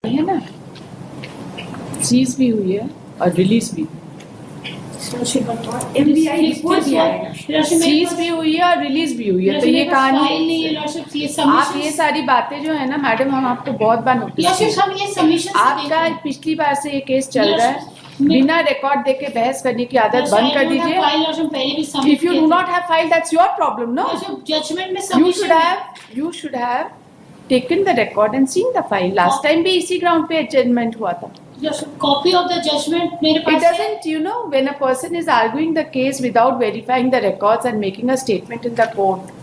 है ना, सीज भी हुई है और रिलीज भी सीज भी हुई है और रिलीज भी हुई है। तो ये कहानी आप ये सारी बातें जो है ना मैडम, हम आपको बहुत बार नोटिस आपका पिछली बार से ये केस चल रहा है। बिना रिकॉर्ड देके बहस करने की आदत बंद कर दीजिए। If you do not have file that's your problem, no. You should have taken the record and seen the file. Last time भी इसी ground पे adjournment हुआ था. Yes, copy of the judgment मेरे पास It doesn't, you know, when a person is arguing the case without verifying the records and making a statement in the court,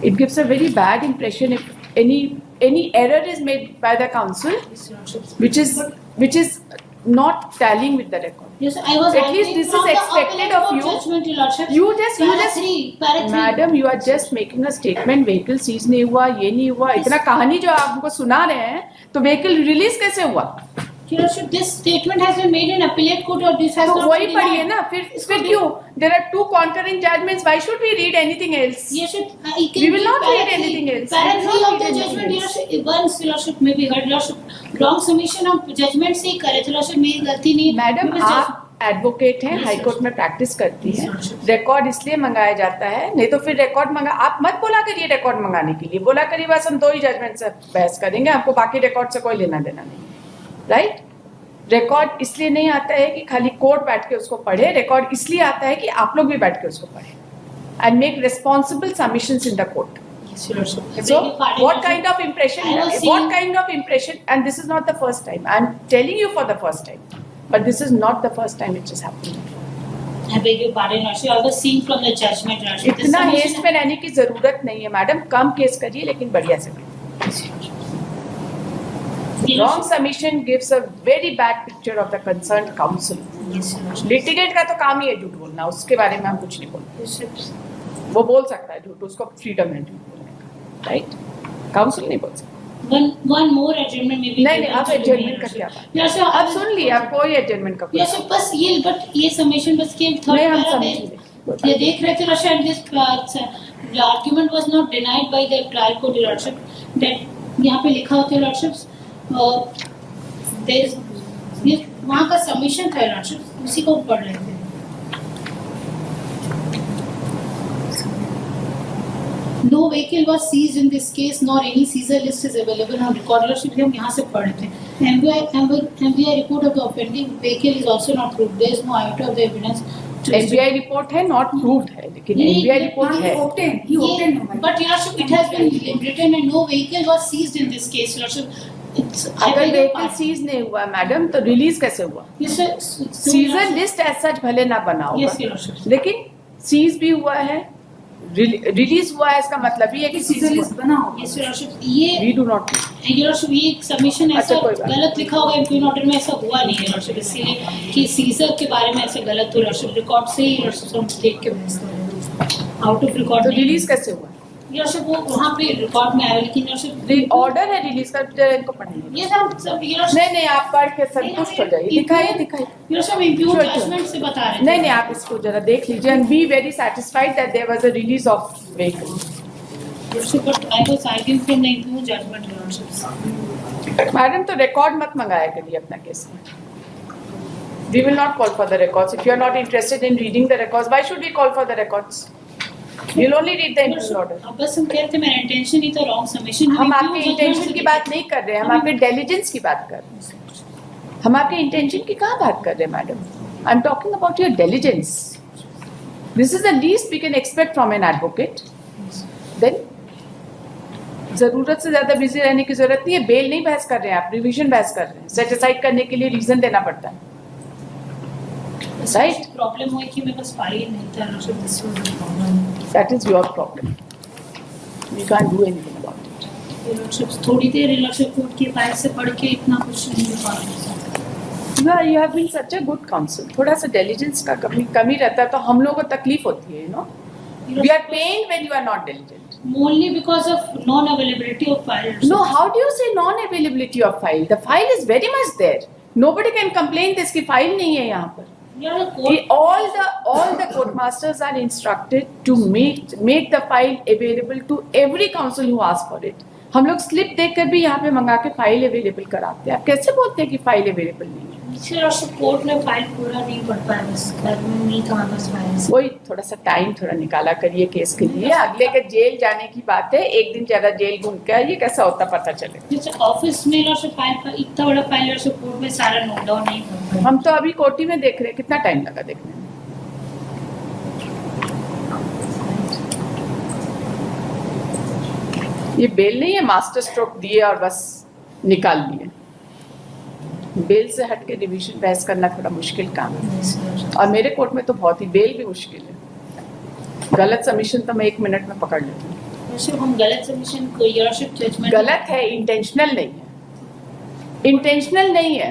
it gives a very bad impression if any error is made by the counsel, which is not tallying with the record. Yes, I was at least this is expected of you. You just madam, you are just making a statement. Vehicle seize नहीं हुआ, ये नहीं हुआ, इतना कहानी जो आप हमको सुना रहे हैं, तो vehicle release कैसे हुआ? This statement has been made in appellate court or this has तो not वही been पढ़िए ना, फिर क्यों? There are two concurring judgments. Why should we read anything else? Yes, we will not read anything else. Para 3 of the judgment, once Lordship may be heard, Lordship wrong submission of judgment से ही करे थे, Lordship मेरी गलती नहीं। Madam आप advocate हैं, high court में practice करती हैं, रिकॉर्ड इसलिए मंगाया जाता है, नहीं तो फिर रिकॉर्ड मंगा आप मत बोला करिए रिकॉर्ड मंगाने के लिए, बोला करिए बस हम 2 ही जजमेंट से बहस करेंगे, आपको बाकी रिकॉर्ड से कोई लेना देना नहीं, राइट? रिकॉर्ड इसलिए नहीं आता है कि खाली कोर्ट बैठ के उसको पढ़े, रिकॉर्ड इसलिए आता है कि आप लोग भी बैठ के उसको पढ़े and make responsible submissions in the court. So what kind of impression, and this is not the first time, I'm telling you for the first time, but this is not the first time it is happening. I beg your pardon, Lordship. I was seeing from the judgment, Lordship. इतना haste में रहने की जरूरत नहीं है madam, कम case करिए लेकिन बढ़िया से करिए. Wrong submission gives a very bad picture of the concerned counsel. Litigant का तो काम ही है झूठ बोलना, उसके बारे में हम कुछ नहीं बोलते. वो बोल सकता है झूठ, उसको फ्रीडम है झूठ बोलने का, राइट? काउंसिल नहीं बोल सकता. One more adjournment maybe. नहीं, अब adjournment का क्या बात? Yes, अब सुन लिया, अब कोई adjournment का. Yes, बस ये submission बस के third नहीं, हम para समझेंगे. ये देख रहे थे Lordship, this the argument was not denied by the trial court, Lordship. That यहाँ पे लिखा होता है Lordship, there is ये वहाँ का submission था Lordship, उसी को पढ़ रहे थे. No vehicle was seized in this case, nor any seizure list is available on record. Lordship, हम यहाँ से पढ़ रहे थे. MBI report of the offending vehicle is also not proved. There is no iota of the evidence. MBI report है, not proved है, लेकिन MBI report है. He obtained. But Lordship, it has been written and no vehicle was seized in this case, Lordship. अगर vehicle seize नहीं हुआ madam, तो release कैसे हुआ? सीजर लिस्ट एज सच भले ना बना होगा, लेकिन सीज भी हुआ है, रिलीज हुआ है, इसका मतलब ये है कि सीजर लिस्ट बना होगा. ये वी डू नॉट. ये सबमिशन ऐसा गलत लिखा होगा एमपी ऑर्डर में, ऐसा हुआ नहीं है Lordship, इसीलिए कि सीजर के बारे में ऐसा गलत हो Lordship. रिकॉर्ड से ही Lordship हम देख के बहस कर रहे हैं, आउट ऑफ रिकॉर्ड. तो रिलीज कैसे हुआ? Lordship वो वहाँ पे रिकॉर्ड में आया, लेकिन Lordship ऑर्डर है रिलीज का, इनको पढ़ेंगे. ये सब नहीं, आप पढ़ के संतुष्ट हो जाइए. दिखाइए. Lordship इम्प्यूट जजमेंट से बता रहे हैं. नहीं, आप इसको जरा देख लीजिए and be very satisfied that there was a release of vehicle. But I was arguing from the impugned judgment, Lordship. Madam तो रिकॉर्ड मत मंगाया करिए अपना केस में. We will not call for the records. If you are not interested in reading the records, why should we call for the records? We'll only read the impugned order. अब बस हम कहते हैं मेरा इंटेंशन ही तो wrong submission. हम आपके intention की बात नहीं कर रहे हैं, हम आपके डिलिजेंस की बात कर रहे हैं. हम आपके इंटेंशन की कहाँ बात कर रहे हैं madam? I am talking about your diligence. This is the least we can expect from an advocate. Then जरूरत से ज्यादा बिजी रहने की जरूरत नहीं है. बेल नहीं बहस कर रहे हैं आप, रिवीजन बहस कर रहे हैं. सेट असाइड करने के लिए रीजन देना पड़ता है, राइट? प्रॉब्लम हुई कि मेरे पास फाइल नहीं था Lordship, this was the problem. That is your problem. We can't do anything about it. Lordship थोड़ी देर Lordship कोर्ट की फाइल से पढ़ के इतना कुछ नहीं हो पाता. Yeah, you have been such a good counsel. थोड़ा सा diligence का कमी रहता है तो हम लोगों को तकलीफ होती है, you know. We are pained when you are not diligent. Only because of non-availability of file. No, how do you say non-availability of file? The file is very much there. Nobody can complain this कि file नहीं है यहाँ पर. All the court masters are instructed to make the file available to every counsel who asks for it. हम लोग slip देखकर भी यहाँ पे मंगा के फाइल अवेलेबल कराते हैं। आप कैसे बोलते हैं कि फाइल अवेलेबल नहीं है? सर और कोर्ट में फाइल पूरा नहीं पढ़ पाया, बस घर में नहीं था बस फाइल। वही थोड़ा सा टाइम थोड़ा निकाला करिए केस के लिए। अगले के जेल जाने की बात है, एक दिन ज्यादा जेल घूम के आइए, कैसा होता पता चलेगा। जैसे ऑफिस में और फाइल इतना बड़ा फाइल और कोर्ट में सारा नोट डाउन नहीं कर पाए। हम तो अभी कोर्टी में देख रहे हैं, कितना टाइम लगा देखने में। ये बेल नहीं है मास्टर स्ट्रोक दिए और बस निकाल लिए। बेल से हट के रिवीजन बहस करना थोड़ा मुश्किल काम है, और मेरे कोर्ट में तो बहुत ही बेल भी मुश्किल है। गलत सबमिशन तो मैं 1 मिनट में पकड़ लेती हूँ। हम गलत सबमिशन को योरशिप जजमेंट गलत है, इंटेंशनल नहीं है, इंटेंशनल नहीं है।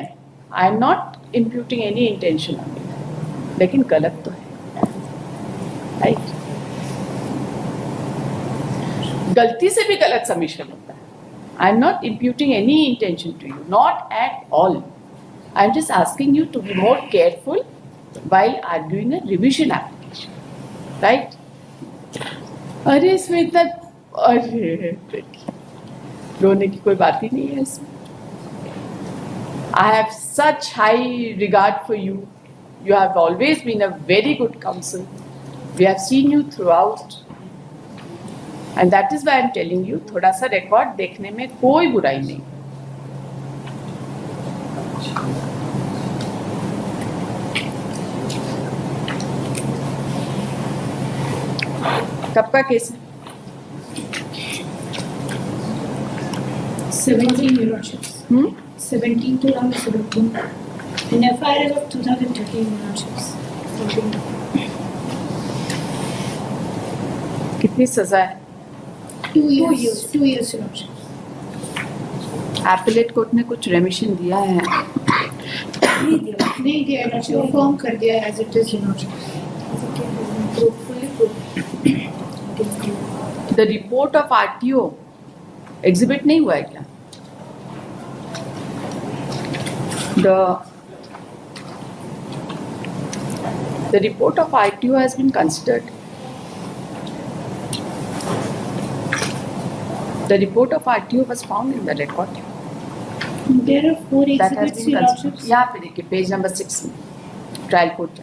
I am not imputing any intention on you, लेकिन गलत तो है, राइट? गलती से भी गलत सबमिशन होता है। I am not imputing any intention to you, not at all. I am just asking you to be more careful while arguing a revision application, right? अरे इसमें इतना, अरे रोने की कोई बात ही नहीं है इसमें। I have such high regard for you. You have always been a very good counsel. We have seen you throughout, and that is why I am telling you, थोड़ा सा रिकॉर्ड देखने में कोई बुराई नहीं। कब का केस है? 17 Eurochips. 17 to around 17. In FIR of 2013 Eurochips. कितनी सजा है? 2 years. 2 years Eurochips. Appellate court ने कुछ रेमिशन दिया है? नहीं दिया Eurochips. फॉर्म कर दिया as it is Eurochips. The report of RTO exhibit नहीं हुआ है क्या? The report of RTO has been considered. The report of RTO was found in the record. There are 4 That has exhibits been considered. Eurochips. यहाँ पे देखिए page number 6 में trial court.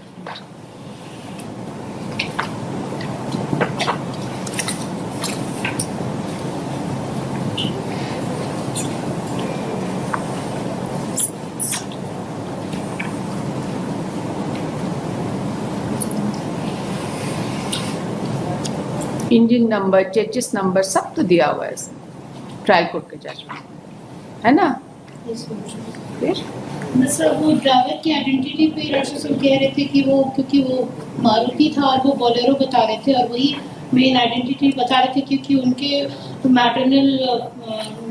Engine number, chassis number सब तो दिया हुआ है इसमें ट्रायल कोर्ट के जजमेंट, है ना? फिर मतलब वो ड्राइवर की आइडेंटिटी पे Eurochips कह रहे थे कि वो क्योंकि वो मारुति था और वो बोलेरो बता रहे थे, और वही मेन आइडेंटिटी बता रहे थे क्योंकि उनके मैटरनल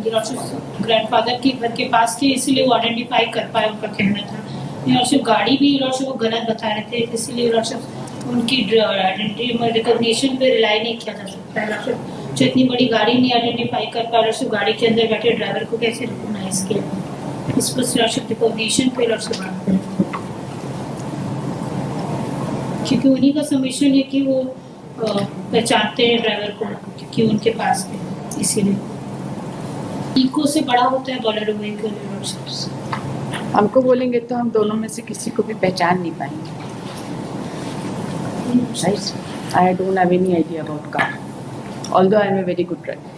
Eurochips ग्रैंडफादर के घर के पास थे, इसीलिए वो आइडेंटिफाई कर पाए, उनका कहना था। Eurochips गाड़ी भी Eurochips वो गलत बता रहे थे, इसीलिए Eurochips उनकी आइडेंटिटी में रिकॉग्निशन पे रिलाई नहीं किया जा सकता है। जो इतनी बड़ी गाड़ी नहीं आइडेंटिफाई कर पा रहे, गाड़ी के अंदर बैठे ड्राइवर को कैसे रिकॉग्नाइज किया? इस पर रिकॉग्निशन पे बात करें, क्योंकि उन्हीं का सबमिशन है कि वो पहचानते हैं ड्राइवर को क्योंकि उनके पास थे, इसीलिए इको से बड़ा होता है बोलेरो व्हीकल। हमको बोलेंगे तो हम दोनों में से किसी को भी पहचान नहीं पाएंगे, right? I don't have any idea about car, although I am a very good driver.